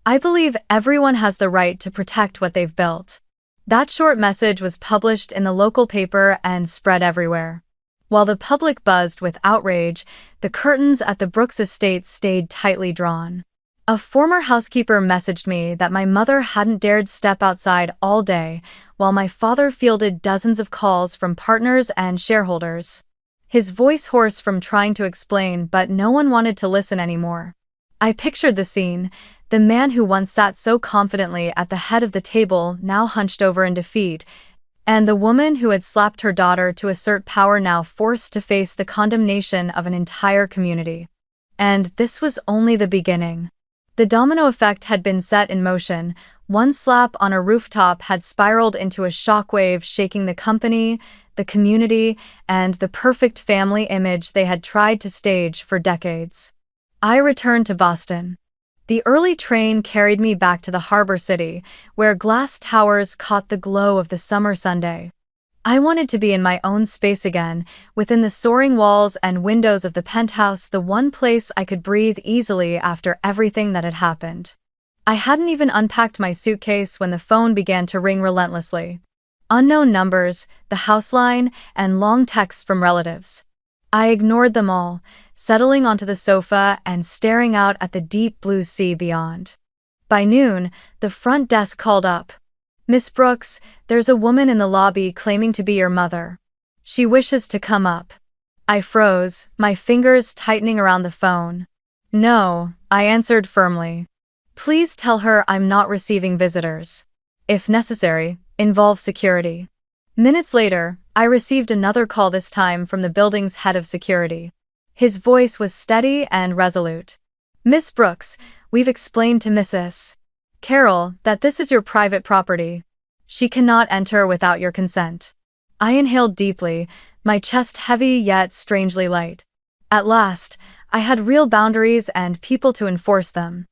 I believe everyone has the right to protect what they've built. That short message was published in the local paper and spread everywhere. While the public buzzed with outrage, the curtains at the Brooks estate stayed tightly drawn. A former housekeeper messaged me that my mother hadn't dared step outside all day, while my father fielded dozens of calls from partners and shareholders. His voice hoarse from trying to explain, but no one wanted to listen anymore. I pictured the scene, the man who once sat so confidently at the head of the table now hunched over in defeat, and the woman who had slapped her daughter to assert power now forced to face the condemnation of an entire community. And this was only the beginning. The domino effect had been set in motion. One slap on a rooftop had spiraled into a shockwave, shaking the company, the community, and the perfect family image they had tried to stage for decades. I returned to Boston. The early train carried me back to the harbor city, where glass towers caught the glow of the summer Sunday. I wanted to be in my own space again, within the soaring walls and windows of the penthouse, the one place I could breathe easily after everything that had happened. I hadn't even unpacked my suitcase when the phone began to ring relentlessly. Unknown numbers, the house line, and long texts from relatives. I ignored them all, settling onto the sofa and staring out at the deep blue sea beyond. By noon, the front desk called up. "Miss Brooks, there's a woman in the lobby claiming to be your mother. She wishes to come up." I froze, my fingers tightening around the phone. "No," I answered firmly. "Please tell her I'm not receiving visitors. If necessary, involve security." Minutes later, I received another call, this time from the building's head of security. His voice was steady and resolute. "Miss Brooks, we've explained to Mrs. Carroll that this is your private property. She cannot enter without your consent." I inhaled deeply, my chest heavy yet strangely light. At last, I had real boundaries and people to enforce them.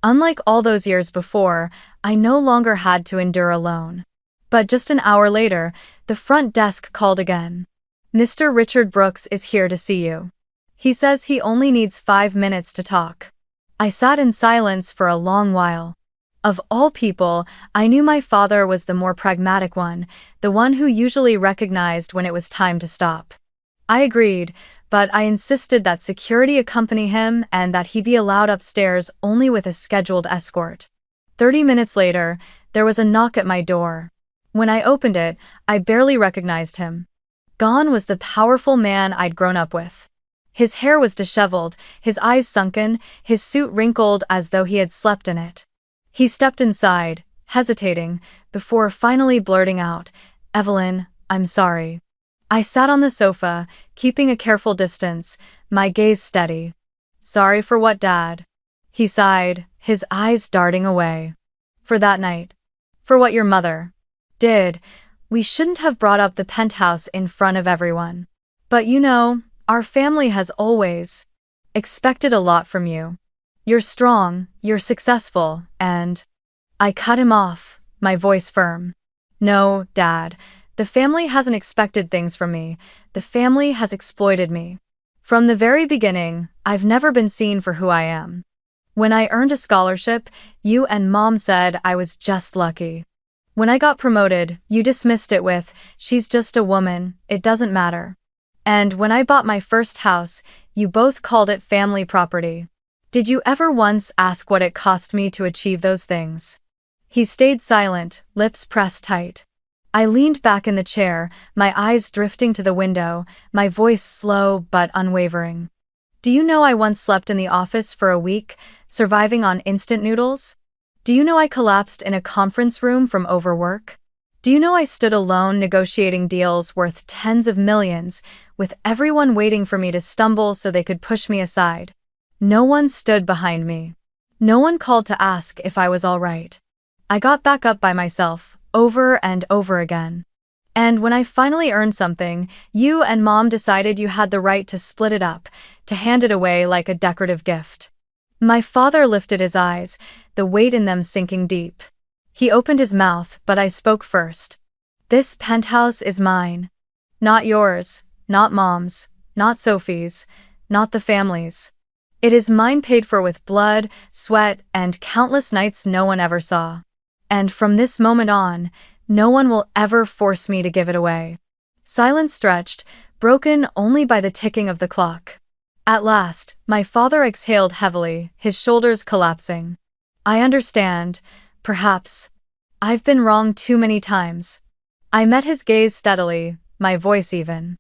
Unlike all those years before, I no longer had to endure alone. But just an hour later, the front desk called again. "Mr. Richard Brooks is here to see you. He says he only needs 5 minutes to talk." I sat in silence for a long while. Of all people, I knew my father was the more pragmatic one, the one who usually recognized when it was time to stop. I agreed, but I insisted that security accompany him and that he be allowed upstairs only with a scheduled escort. 30 minutes later, there was a knock at my door. When I opened it, I barely recognized him. Gone was the powerful man I'd grown up with. His hair was disheveled, his eyes sunken, his suit wrinkled as though he had slept in it. He stepped inside, hesitating, before finally blurting out, "Evelyn, I'm sorry." I sat on the sofa, keeping a careful distance, my gaze steady. "Sorry for what, Dad?" He sighed, his eyes darting away. "For that night. For what your mother did. We shouldn't have brought up the penthouse in front of everyone. But you know, our family has always expected a lot from you. You're strong, you're successful, and..." I cut him off, my voice firm. "No, Dad, the family hasn't expected things from me. The family has exploited me. From the very beginning, I've never been seen for who I am. When I earned a scholarship, you and Mom said I was just lucky. When I got promoted, you dismissed it with, 'She's just a woman, it doesn't matter.' And when I bought my first house, you both called it family property. Did you ever once ask what it cost me to achieve those things?" He stayed silent, lips pressed tight. I leaned back in the chair, my eyes drifting to the window, my voice slow but unwavering. "Do you know I once slept in the office for a week, surviving on instant noodles? Do you know I collapsed in a conference room from overwork? Do you know I stood alone negotiating deals worth tens of millions, with everyone waiting for me to stumble so they could push me aside? No one stood behind me. No one called to ask if I was all right. I got back up by myself, over and over again. And when I finally earned something, you and Mom decided you had the right to split it up, to hand it away like a decorative gift. My father lifted his eyes, the weight in them sinking deep. He opened his mouth, but I spoke first. This penthouse is mine. Not yours, not Mom's, not Sophie's, not the family's. It is mine, paid for with blood, sweat, and countless nights no one ever saw. And from this moment on, no one will ever force me to give it away. Silence stretched, broken only by the ticking of the clock. At last, my father exhaled heavily, his shoulders collapsing. I understand, perhaps. I've been wrong too many times. I met his gaze steadily, my voice even.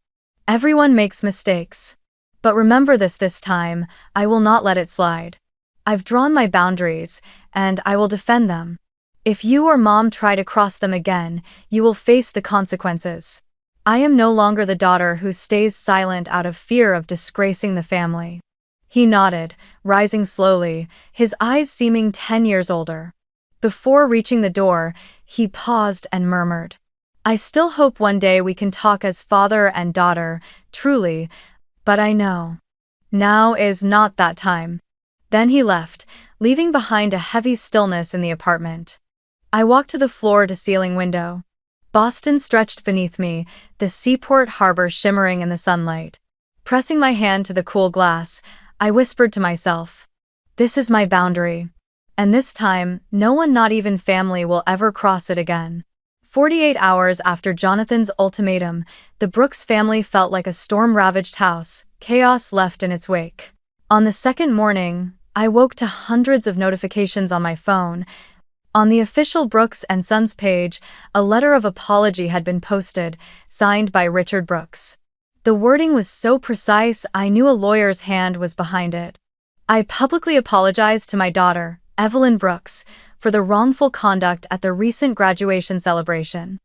Everyone makes mistakes. But remember this time, I will not let it slide. I've drawn my boundaries, and I will defend them. If you or Mom try to cross them again, you will face the consequences. I am no longer the daughter who stays silent out of fear of disgracing the family. He nodded, rising slowly, his eyes seeming 10 years older. Before reaching the door, he paused and murmured, I still hope one day we can talk as father and daughter, truly, but I know. Now is not that time. Then he left, leaving behind a heavy stillness in the apartment. I walked to the floor-to-ceiling window. Boston stretched beneath me, the seaport harbor shimmering in the sunlight. Pressing my hand to the cool glass, I whispered to myself, this is my boundary. And this time, no one, not even family, will ever cross it again. 48 hours after Jonathan's ultimatum, the Brooks family felt like a storm-ravaged house, chaos left in its wake. On the second morning, I woke to hundreds of notifications on my phone. On the official Brooks and Sons page, a letter of apology had been posted, signed by Richard Brooks. The wording was so precise I knew a lawyer's hand was behind it. I publicly apologized to my daughter, Evelyn Brooks, for the wrongful conduct at the recent graduation celebration.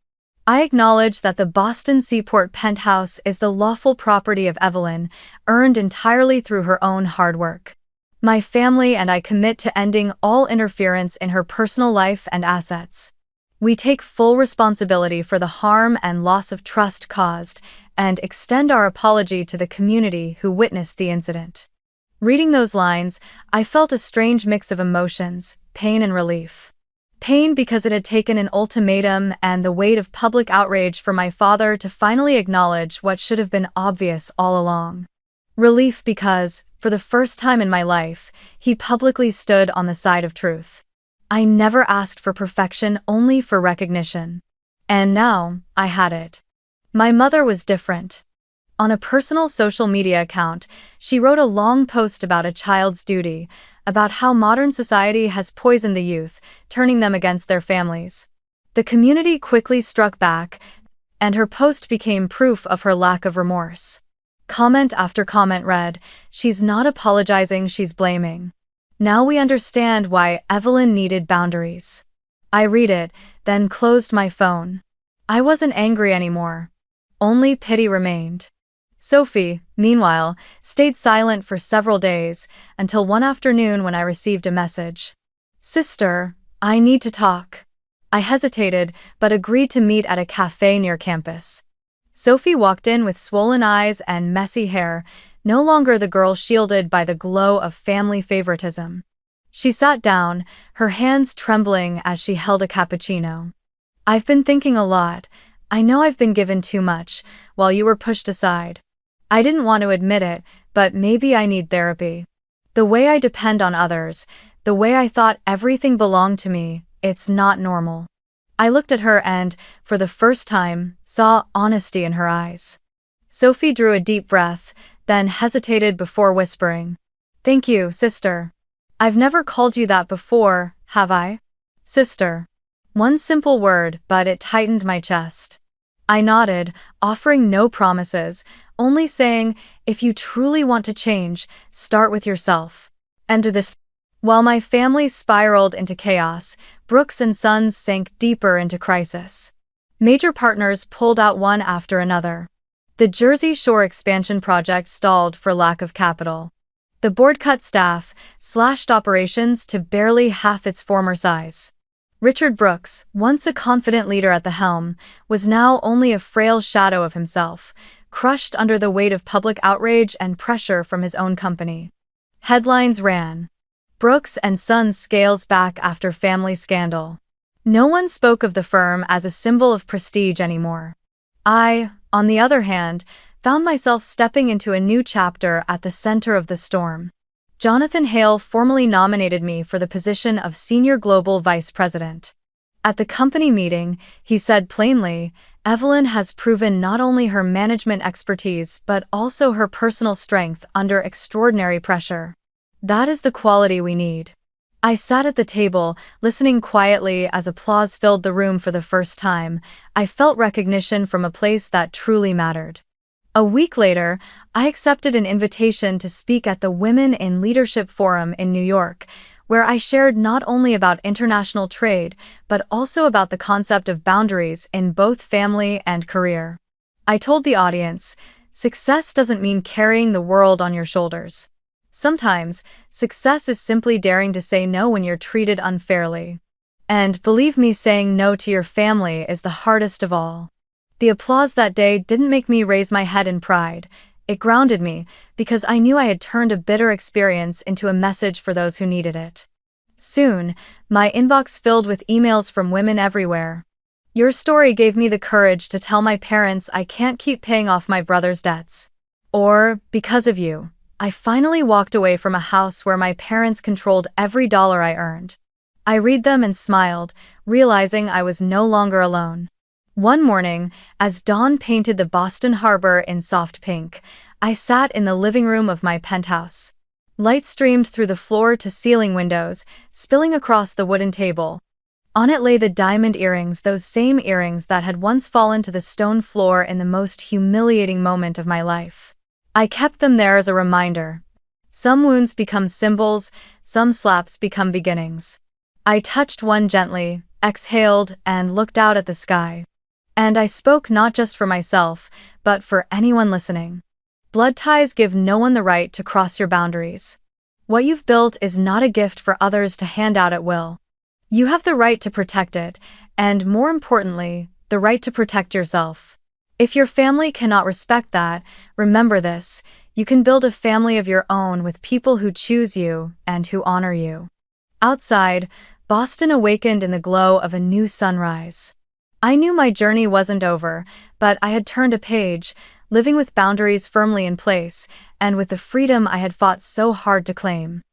I acknowledge that the Boston Seaport penthouse is the lawful property of Evelyn, earned entirely through her own hard work. My family and I commit to ending all interference in her personal life and assets. We take full responsibility for the harm and loss of trust caused, and extend our apology to the community who witnessed the incident. Reading those lines, I felt a strange mix of emotions, pain and relief. Pain because it had taken an ultimatum and the weight of public outrage for my father to finally acknowledge what should have been obvious all along. Relief because, for the first time in my life, he publicly stood on the side of truth. I never asked for perfection, only for recognition. And now, I had it. My mother was different. On a personal social media account, she wrote a long post about a child's duty, about how modern society has poisoned the youth, turning them against their families. The community quickly struck back, and her post became proof of her lack of remorse. Comment after comment read, she's not apologizing, she's blaming. Now we understand why Evelyn needed boundaries. I read it, then closed my phone. I wasn't angry anymore. Only pity remained. Sophie, meanwhile, stayed silent for several days, until one afternoon when I received a message. Sister, I need to talk. I hesitated, but agreed to meet at a cafe near campus. Sophie walked in with swollen eyes and messy hair, no longer the girl shielded by the glow of family favoritism. She sat down, her hands trembling as she held a cappuccino. I've been thinking a lot. I know I've been given too much, while you were pushed aside. I didn't want to admit it, but maybe I need therapy. The way I depend on others, the way I thought everything belonged to me, it's not normal. I looked at her and, for the first time, saw honesty in her eyes. Sophie drew a deep breath, then hesitated before whispering, Thank you, sister. I've never called you that before, have I? Sister. One simple word, but it tightened my chest. I nodded, offering no promises, only saying, if you truly want to change, start with yourself. And to this. While my family spiraled into chaos, Brooks and Sons sank deeper into crisis. Major partners pulled out one after another. The Jersey Shore expansion project stalled for lack of capital. The board cut staff, slashed operations to barely half its former size. Richard Brooks, once a confident leader at the helm, was now only a frail shadow of himself, crushed under the weight of public outrage and pressure from his own company. Headlines ran, "Brooks and Sons scales back after family scandal." No one spoke of the firm as a symbol of prestige anymore. I, on the other hand, found myself stepping into a new chapter at the center of the storm. Jonathan Hale formally nominated me for the position of Senior Global Vice President. At the company meeting, he said plainly, "Evelyn has proven not only her management expertise but also her personal strength under extraordinary pressure. That is the quality we need." I sat at the table, listening quietly as applause filled the room for the first time. I felt recognition from a place that truly mattered. A week later, I accepted an invitation to speak at the Women in Leadership Forum in New York, where I shared not only about international trade, but also about the concept of boundaries in both family and career. I told the audience, success doesn't mean carrying the world on your shoulders. Sometimes, success is simply daring to say no when you're treated unfairly. And believe me, saying no to your family is the hardest of all. The applause that day didn't make me raise my head in pride. It grounded me, because I knew I had turned a bitter experience into a message for those who needed it. Soon, my inbox filled with emails from women everywhere. "Your story gave me the courage to tell my parents I can't keep paying off my brother's debts." Or, "Because of you, I finally walked away from a house where my parents controlled every dollar I earned." I read them and smiled, realizing I was no longer alone. One morning, as dawn painted the Boston Harbor in soft pink, I sat in the living room of my penthouse. Light streamed through the floor-to-ceiling windows, spilling across the wooden table. On it lay the diamond earrings, those same earrings that had once fallen to the stone floor in the most humiliating moment of my life. I kept them there as a reminder. Some wounds become symbols, some slaps become beginnings. I touched one gently, exhaled, and looked out at the sky. And I spoke not just for myself, but for anyone listening. Blood ties give no one the right to cross your boundaries. What you've built is not a gift for others to hand out at will. You have the right to protect it, and more importantly, the right to protect yourself. If your family cannot respect that, remember this: you can build a family of your own with people who choose you and who honor you. Outside, Boston awakened in the glow of a new sunrise. I knew my journey wasn't over, but I had turned a page, living with boundaries firmly in place, and with the freedom I had fought so hard to claim.